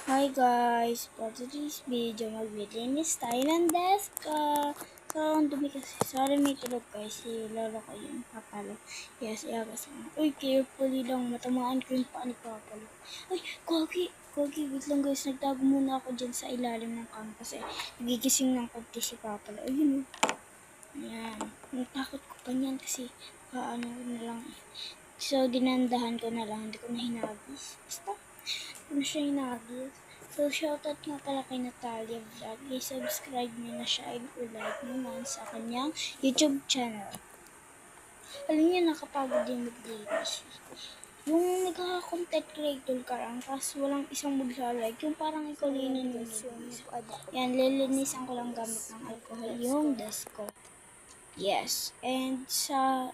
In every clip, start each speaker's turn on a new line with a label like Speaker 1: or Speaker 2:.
Speaker 1: Hi guys! For today's video, maglilinis tayo ng desk ko. So, ang dumi kasi. Sorry may tulog guys. Si lolo ko yung papalo. Yes, iagas mo. Uy, carefully lang. Matamaan ko yung paa ni papalo. Uy, Kogi! Kogi, wait lang guys. Nagtago muna ako dyan sa ilalim ng cam kasi nagigising ng konti si papalo. Ayun o. Ayan. Natakot ko pa niyan kasi paano ko na lang. So, dinandahan ko na lang. Hindi ko na hinagis. Basta. Kung siya hinagis. So, shoutout nga pala kay Natalia Vlog. I-subscribe niyo na siya and i-like naman sa kanyang YouTube channel. Alam niyo, nakapagod din mag-linis. Yung nagkaka-content creator ka lang, tapos walang isang mag-like, yung parang ikaw lininis. Yan, lilinisan ko lang gamit ng alcohol yung desk ko. Yes, and sa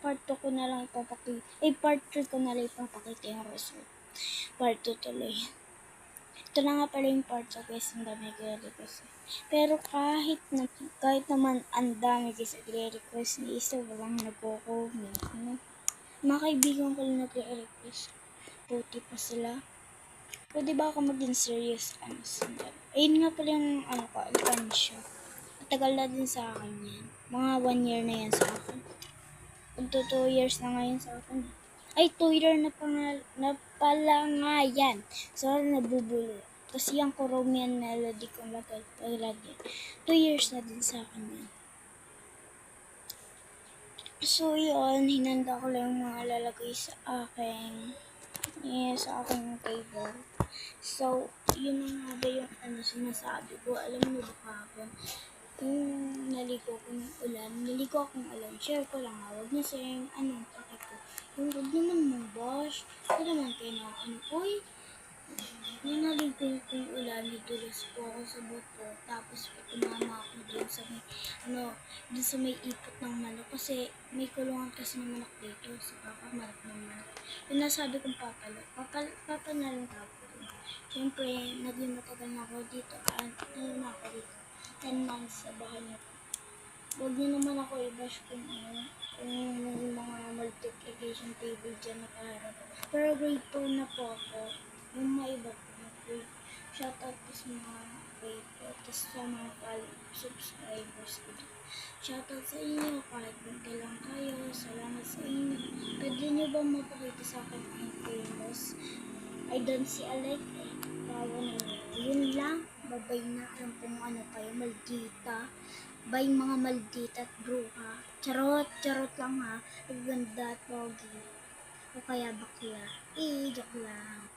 Speaker 1: part 2 ko na lang ipapakita, part 3 ko na lang ipapakita yung result. Part 2 tuloy. Ito na nga pala yung part 2 guys, ang dami nagre-request. Pero kahit naman ang dami guys nagre-request ni isa, walang nagko-comment. Mga kaibigan ko lang nagre-request. Puti pa sila. Pwede ba ako maging serious? Ayun nga pala yung alkansya. Matagal na din sa akin yan. Mga 1 year na yan sa akin. Punto 2 years na ngayon sa akin. Ay, 2 year na pala nga yan. Sorry, nabubulo. Kasi yung Coromian melody ko lagi. 2 years na din sa akin yan. So, yun. Hinanda ko lang yung mga lalagay sa aking table. So, yun na nga ba yung sinasabi ko. Alam mo ba kahapon? Yung naligo akong ulan. Share ko lang ha. Huwag na sayang pakit ko. Yung huwag naman mong bash. Hindi naman kayo na uy. Yung naligo akong ulan, nadulas po ako sa buto. Tapos tumama ako dun sa may ipot ng manok. Kasi may kulungan kasi ng manok dito. Sa kakamarap ng manok. Yung nasabi kong papa na lang tapo. Siyempre, naging matagal na ako dito. Na ako dito. 10 months sa bahay niyo. Huwag niyo naman ako i-bash kung yung mga multiplication table dyan nakaharap. Pero grade 2 na po ako. Yung mga iba po na grade. Shoutout po sa mga grade 2. Tapos sa mga subscribers ko. Shoutout sa inyo. Kahit bunti lang kayo. Salamat sa inyo. Pwede niyo ba mapakita sa akin ang famous? I don't see a like eh. Tawa na yun lang. Babay na. Alam kung ano kayo. Maldita. Bay mga maldita at bruha. Charot lang ha. Ang ganda at pogi. O kaya bakla. Joke lang.